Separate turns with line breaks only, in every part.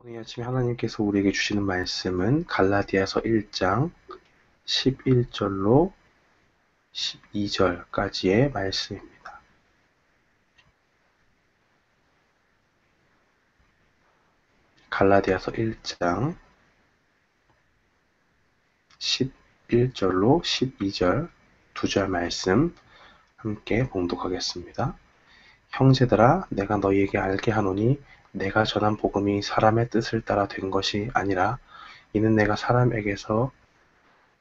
오늘 아침에 하나님께서 우리에게 주시는 말씀은 갈라디아서 1장 11절로 12절까지의 말씀입니다. 갈라디아서 1장 11절로 12절 두 절 말씀 함께 봉독하겠습니다. 형제들아, 내가 너희에게 알게 하노니 내가 전한 복음이 사람의 뜻을 따라 된 것이 아니라 이는 내가 사람에게서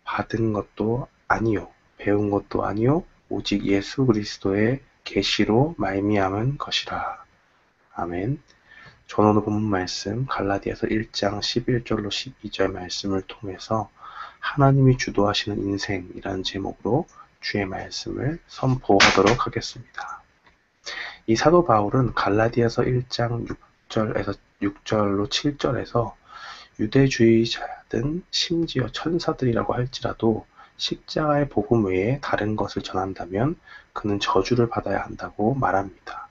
받은 것도 아니요 배운 것도 아니요 오직 예수 그리스도의 계시로 말미암은 것이라. 아멘. 저는 오늘 본문 말씀 갈라디아서 1장 11절로 12절 말씀을 통해서 하나님이 주도하시는 인생이라는 제목으로 주의 말씀을 선포하도록 하겠습니다. 이 사도 바울은 갈라디아서 1장 6절로 7절에서 유대주의자든 심지어 천사들이라고 할지라도 십자가의 복음 외에 다른 것을 전한다면 그는 저주를 받아야 한다고 말합니다.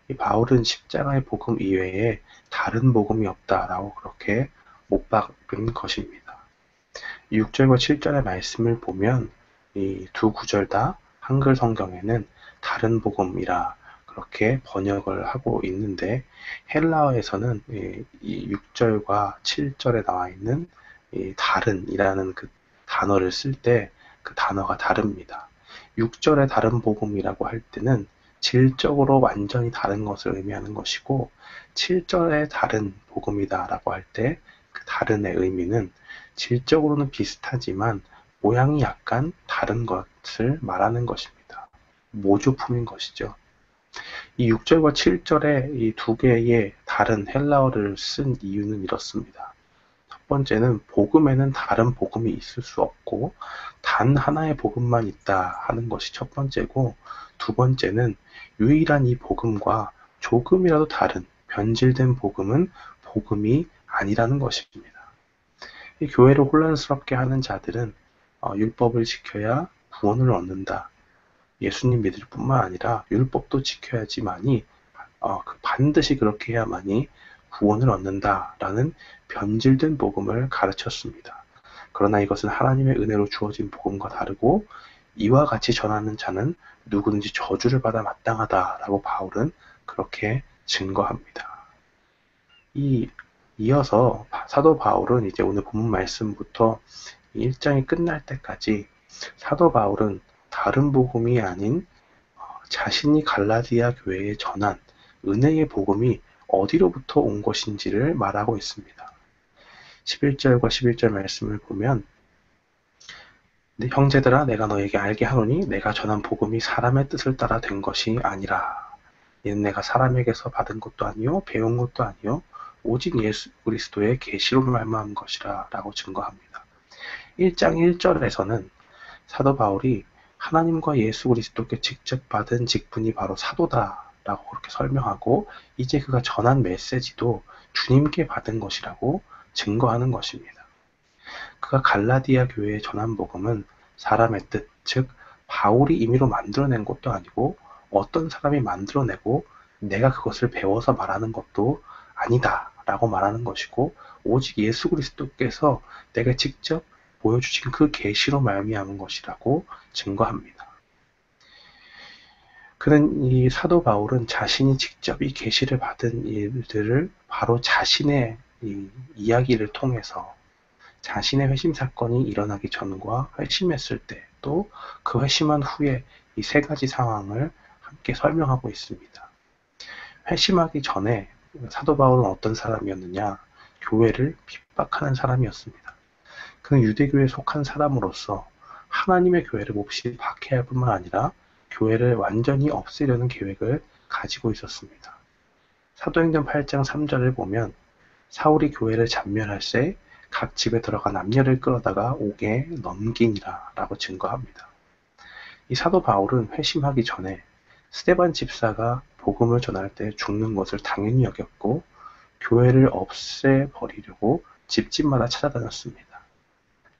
이 바울은 십자가의 복음 이외에 다른 복음이 없다라고 그렇게 못 박은 것입니다. 6절과 7절의 말씀을 보면 이 두 구절 다 한글 성경에는 다른 복음이라 그렇게 번역을 하고 있는데 헬라어에서는 이 6절과 7절에 나와 있는 이 다른이라는 그 단어를 쓸 때 그 단어가 다릅니다. 6절의 다른 복음이라고 할 때는 질적으로 완전히 다른 것을 의미하는 것이고 7절의 다른 복음이다라고 할 때 그 다른의 의미는 질적으로는 비슷하지만 모양이 약간 다른 것을 말하는 것입니다. 모조품인 것이죠. 이 6절과 7절의 이 두 개의 다른 헬라어를 쓴 이유는 이렇습니다. 첫 번째는 복음에는 다른 복음이 있을 수 없고 단 하나의 복음만 있다 하는 것이 첫 번째고, 두 번째는 유일한 이 복음과 조금이라도 다른 변질된 복음은 복음이 아니라는 것입니다. 이 교회를 혼란스럽게 하는 자들은 율법을 지켜야 구원을 얻는다. 예수님 믿을 뿐만 아니라 율법도 지켜야지만이 반드시 그렇게 해야만이 구원을 얻는다라는 변질된 복음을 가르쳤습니다. 그러나 이것은 하나님의 은혜로 주어진 복음과 다르고 이와 같이 전하는 자는 누구든지 저주를 받아 마땅하다라고 바울은 그렇게 증거합니다. 이어서 사도 바울은 이제 오늘 본문 말씀부터 1장이 끝날 때까지 사도 바울은 다른 복음이 아닌 자신이 갈라디아 교회에 전한 은혜의 복음이 어디로부터 온 것인지를 말하고 있습니다. 11절과 11절 말씀을 보면 형제들아, 내가 너에게 알게 하노니 내가 전한 복음이 사람의 뜻을 따라 된 것이 아니라 이는 내가 사람에게서 받은 것도 아니요 배운 것도 아니요 오직 예수 그리스도의 계시로 말미암은 것이라 라고 증거합니다. 1장 1절에서는 사도 바울이 하나님과 예수 그리스도께 직접 받은 직분이 바로 사도다라고 그렇게 설명하고 이제 그가 전한 메시지도 주님께 받은 것이라고 증거하는 것입니다. 그가 갈라디아 교회에 전한 복음은 사람의 뜻, 즉 바울이 임의로 만들어낸 것도 아니고 어떤 사람이 만들어내고 내가 그것을 배워서 말하는 것도 아니다 라고 말하는 것이고 오직 예수 그리스도께서 내가 직접 보여주신 그 계시로 말미암은 것이라고 증거합니다. 그는 이 사도 바울은 자신이 직접 이 계시를 받은 일들을 바로 자신의 이야기를 통해서 자신의 회심 사건이 일어나기 전과 회심했을 때 또 그 회심한 후에 이 세 가지 상황을 함께 설명하고 있습니다. 회심하기 전에 사도 바울은 어떤 사람이었느냐? 교회를 핍박하는 사람이었습니다. 그는 유대교에 속한 사람으로서 하나님의 교회를 몹시 박해할 뿐만 아니라 교회를 완전히 없애려는 계획을 가지고 있었습니다. 사도행전 8장 3절을 보면 사울이 교회를 잔멸할새 각 집에 들어가 남녀를 끌어다가 옥에 넘기니라 라고 증거합니다. 이 사도 바울은 회심하기 전에 스데반 집사가 복음을 전할 때 죽는 것을 당연히 여겼고 교회를 없애버리려고 집집마다 찾아다녔습니다.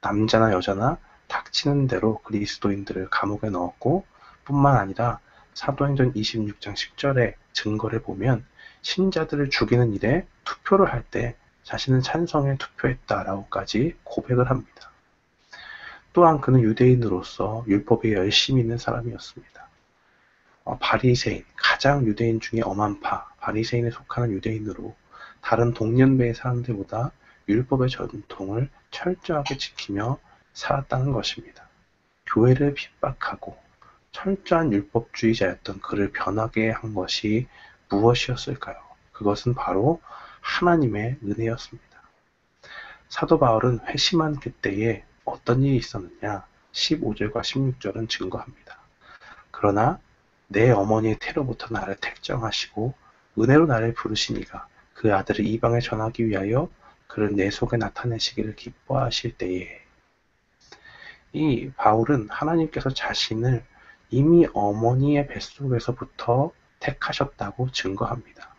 남자나 여자나 닥치는 대로 그리스도인들을 감옥에 넣었고 뿐만 아니라 사도행전 26장 10절의 증거를 보면 신자들을 죽이는 일에 투표를 할 때 자신은 찬성에 투표했다라고까지 고백을 합니다. 또한 그는 유대인으로서 율법에 열심히 있는 사람이었습니다. 바리새인, 가장 유대인 중에 엄한 파, 바리새인에 속하는 유대인으로 다른 동년배의 사람들보다 율법의 전통을 철저하게 지키며 살았다는 것입니다. 교회를 핍박하고 철저한 율법주의자였던 그를 변하게 한 것이 무엇이었을까요? 그것은 바로 하나님의 은혜였습니다. 사도 바울은 회심한 그때에 어떤 일이 있었느냐? 15절과 16절은 증거합니다. 그러나 내 어머니의 태로부터 나를 택정하시고 은혜로 나를 부르시니가 그 아들을 이방에 전하기 위하여 그를 내 속에 나타내시기를 기뻐하실 때에, 이 바울은 하나님께서 자신을 이미 어머니의 뱃속에서부터 택하셨다고 증거합니다.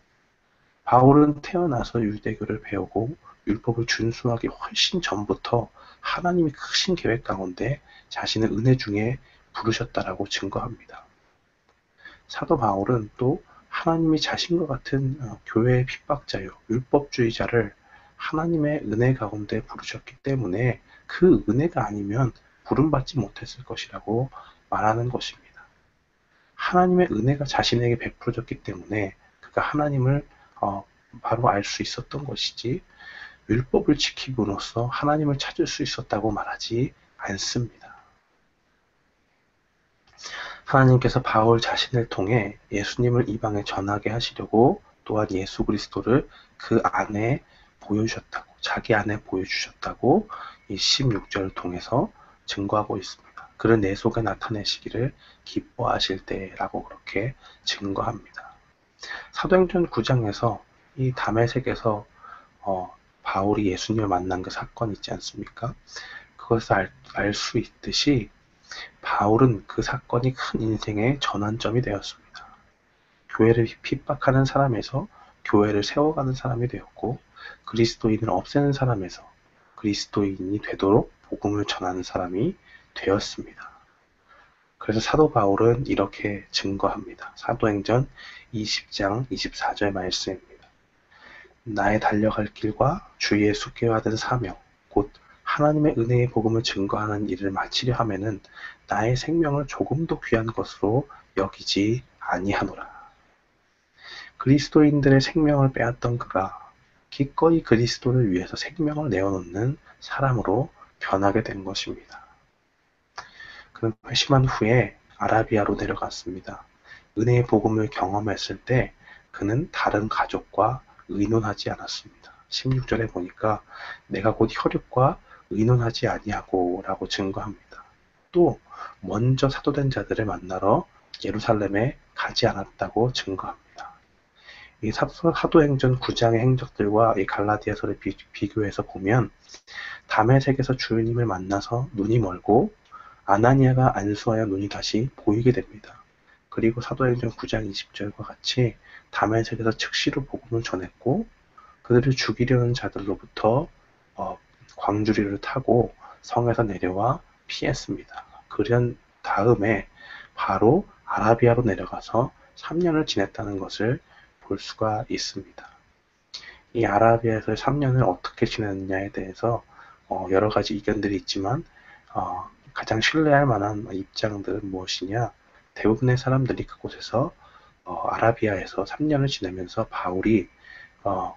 바울은 태어나서 유대교를 배우고 율법을 준수하기 훨씬 전부터 하나님이 크신 계획 가운데 자신을 은혜 중에 부르셨다라고 증거합니다. 사도 바울은 또 하나님이 자신과 같은 교회의 핍박자요, 율법주의자를 하나님의 은혜 가운데 부르셨기 때문에 그 은혜가 아니면 부름받지 못했을 것이라고 말하는 것입니다. 하나님의 은혜가 자신에게 베풀어졌기 때문에 그가 하나님을 바로 알 수 있었던 것이지, 율법을 지킴으로써 하나님을 찾을 수 있었다고 말하지 않습니다. 하나님께서 바울 자신을 통해 예수님을 이방에 전하게 하시려고 또한 예수 그리스도를 그 안에 보여주셨다고, 자기 안에 보여주셨다고 이 16절을 통해서 증거하고 있습니다. 그를 내 속에 나타내시기를 기뻐하실 때라고 그렇게 증거합니다. 사도행전 9장에서 이 다메섹에서 바울이 예수님을 만난 그 사건 있지 않습니까? 그것을 알 수 있듯이 바울은 그 사건이 큰 인생의 전환점이 되었습니다. 교회를 핍박하는 사람에서 교회를 세워가는 사람이 되었고, 그리스도인을 없애는 사람에서 그리스도인이 되도록 복음을 전하는 사람이 되었습니다. 그래서 사도 바울은 이렇게 증거합니다. 사도행전 20장 24절 말씀입니다. 나의 달려갈 길과 주 예수께 받은 사명, 곧 하나님의 은혜의 복음을 증거하는 일을 마치려 하면은 나의 생명을 조금도 귀한 것으로 여기지 아니하노라. 그리스도인들의 생명을 빼앗던 그가 기꺼이 그리스도를 위해서 생명을 내어놓는 사람으로 변하게 된 것입니다. 그는 회심한 후에 아라비아로 내려갔습니다. 은혜의 복음을 경험했을 때 그는 다른 가족과 의논하지 않았습니다. 16절에 보니까 내가 곧 혈육과 의논하지 아니하고 라고 증거합니다. 또 먼저 사도된 자들을 만나러 예루살렘에 가지 않았다고 증거합니다. 이 사도행전 9장의 행적들과 이 갈라디아서를 비교해서 보면 다메섹에서 주님을 만나서 눈이 멀고 아나니아가 안수하여 눈이 다시 보이게 됩니다. 그리고 사도행전 9장 20절과 같이 다메섹에서 즉시로 복음을 전했고 그들을 죽이려는 자들로부터 광주리를 타고 성에서 내려와 피했습니다. 그런 다음에 바로 아라비아로 내려가서 3년을 지냈다는 것을 볼 수가 있습니다. 이 아라비아에서 3년을 어떻게 지냈느냐에 대해서 여러 가지 의견들이 있지만 가장 신뢰할 만한 입장들은 무엇이냐? 대부분의 사람들이 그곳에서 아라비아에서 3년을 지내면서 바울이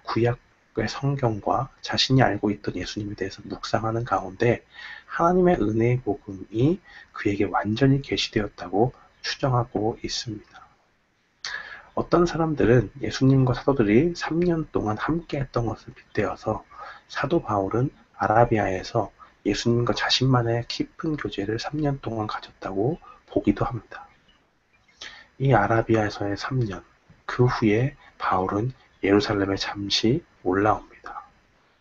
구약의 성경과 자신이 알고 있던 예수님에 대해서 묵상하는 가운데 하나님의 은혜의 복음이 그에게 완전히 계시되었다고 추정하고 있습니다. 어떤 사람들은 예수님과 사도들이 3년 동안 함께 했던 것을 빗대어서 사도 바울은 아라비아에서 예수님과 자신만의 깊은 교제를 3년 동안 가졌다고 보기도 합니다. 이 아라비아에서의 3년, 그 후에 바울은 예루살렘에 잠시 올라옵니다.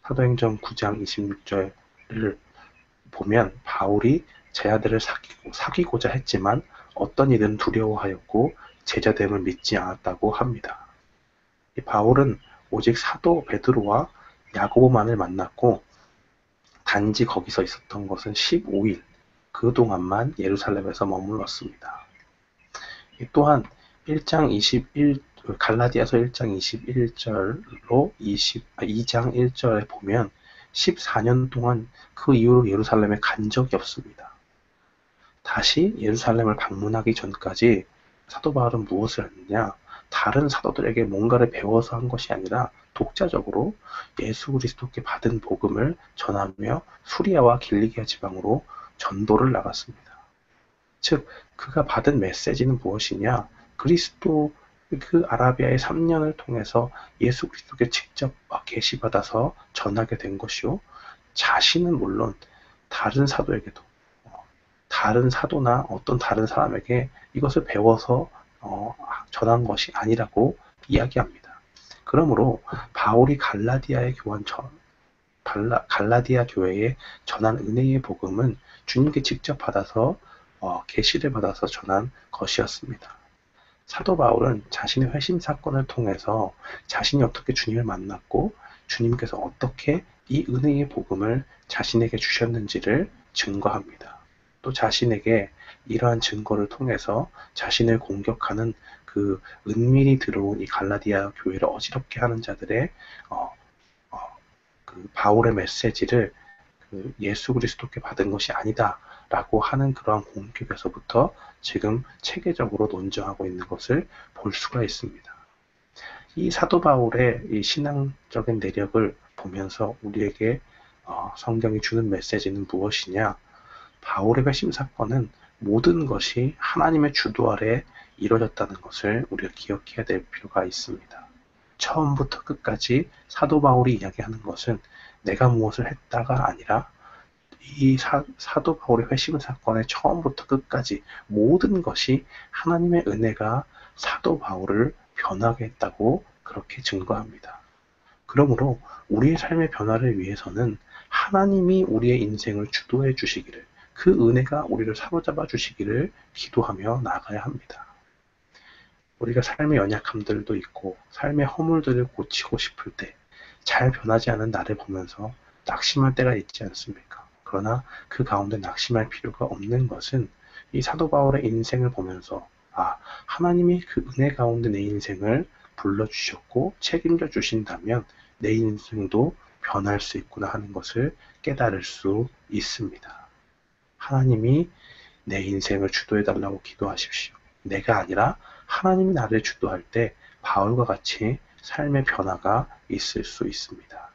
사도행전 9장 26절을 보면 바울이 제자들을 사귀고자 했지만 어떤 이들은 두려워하였고 제자됨을 믿지 않았다고 합니다. 이 바울은 오직 사도 베드로와 야고보만을 만났고 단지 거기서 있었던 것은 15일, 그동안만 예루살렘에서 머물렀습니다. 또한 1장 갈라디아서 1장 21절로 2장 1절에 보면 14년 동안 그 이후로 예루살렘에 간 적이 없습니다. 다시 예루살렘을 방문하기 전까지 사도 바울은 무엇을 했느냐? 다른 사도들에게 뭔가를 배워서 한 것이 아니라 독자적으로 예수 그리스도께 받은 복음을 전하며 수리아와 길리기아 지방으로 전도를 나갔습니다. 즉, 그가 받은 메시지는 무엇이냐? 그리스도 그 아라비아의 3년을 통해서 예수 그리스도께 직접 계시받아서 전하게 된 것이요. 자신은 물론 다른 사도에게도 다른 사도나 어떤 다른 사람에게 이것을 배워서 전한 것이 아니라고 이야기합니다. 그러므로 바울이 갈라디아 교회에 전한 은혜의 복음은 주님께 직접 받아서 계시를 받아서 전한 것이었습니다. 사도 바울은 자신의 회심 사건을 통해서 자신이 어떻게 주님을 만났고 주님께서 어떻게 이 은혜의 복음을 자신에게 주셨는지를 증거합니다. 또 자신에게 이러한 증거를 통해서 자신을 공격하는 그 은밀히 들어온 이 갈라디아 교회를 어지럽게 하는 자들의 그 바울의 메시지를 그 예수 그리스도께 받은 것이 아니다라고 하는 그러한 공격에서부터 지금 체계적으로 논증하고 있는 것을 볼 수가 있습니다. 이 사도 바울의 이 신앙적인 내력을 보면서 우리에게 성경이 주는 메시지는 무엇이냐? 바울의 회심 사건은 모든 것이 하나님의 주도 아래 이루어졌다는 것을 우리가 기억해야 될 필요가 있습니다. 처음부터 끝까지 사도 바울이 이야기하는 것은 내가 무엇을 했다가 아니라 이 사도 바울의 회심 사건의 처음부터 끝까지 모든 것이 하나님의 은혜가 사도 바울을 변하게 했다고 그렇게 증거합니다. 그러므로 우리의 삶의 변화를 위해서는 하나님이 우리의 인생을 주도해 주시기를, 그 은혜가 우리를 사로잡아 주시기를 기도하며 나아가야 합니다. 우리가 삶의 연약함들도 있고 삶의 허물들을 고치고 싶을 때 잘 변하지 않은 나를 보면서 낙심할 때가 있지 않습니까? 그러나 그 가운데 낙심할 필요가 없는 것은 이 사도 바울의 인생을 보면서 하나님이 그 은혜 가운데 내 인생을 불러주셨고 책임져 주신다면 내 인생도 변할 수 있구나 하는 것을 깨달을 수 있습니다. 하나님이 내 인생을 주도해달라고 기도하십시오. 내가 아니라 하나님이 나를 주도할 때 바울과 같이 삶의 변화가 있을 수 있습니다.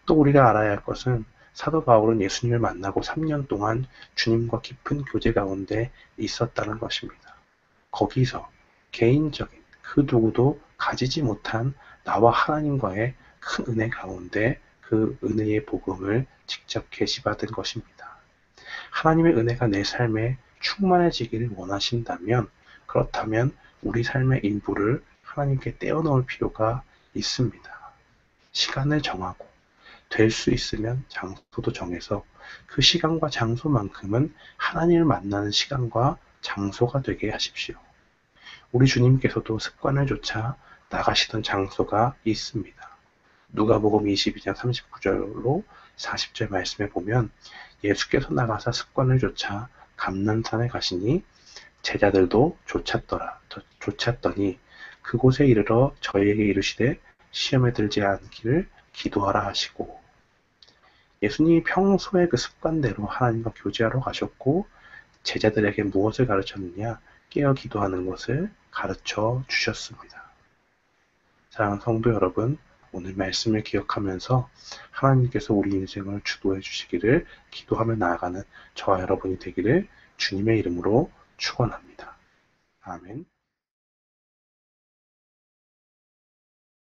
또 우리가 알아야 할 것은 사도 바울은 예수님을 만나고 3년 동안 주님과 깊은 교제 가운데 있었다는 것입니다. 거기서 개인적인 그 누구도 가지지 못한 나와 하나님과의 큰 은혜 가운데 그 은혜의 복음을 직접 계시받은 것입니다. 하나님의 은혜가 내 삶에 충만해지기를 원하신다면, 그렇다면 우리 삶의 일부를 하나님께 떼어놓을 필요가 있습니다. 시간을 정하고 될 수 있으면 장소도 정해서 그 시간과 장소만큼은 하나님을 만나는 시간과 장소가 되게 하십시오. 우리 주님께서도 습관을 좇아 나가시던 장소가 있습니다. 누가복음 22장 39절로 40절 말씀에 보면 예수께서 나가사 습관을 좇아 감난산에 가시니 제자들도 좇았더니 그곳에 이르러 저희에게 이르시되 시험에 들지 않기를 기도하라 하시고, 예수님이 평소에 그 습관대로 하나님과 교제하러 가셨고 제자들에게 무엇을 가르쳤느냐? 깨어 기도하는 것을 가르쳐 주셨습니다. 사랑하는 성도 여러분, 오늘 말씀을 기억하면서 하나님께서 우리 인생을 주도해 주시기를 기도하며 나아가는 저와 여러분이 되기를 주님의 이름으로 축원합니다. 아멘.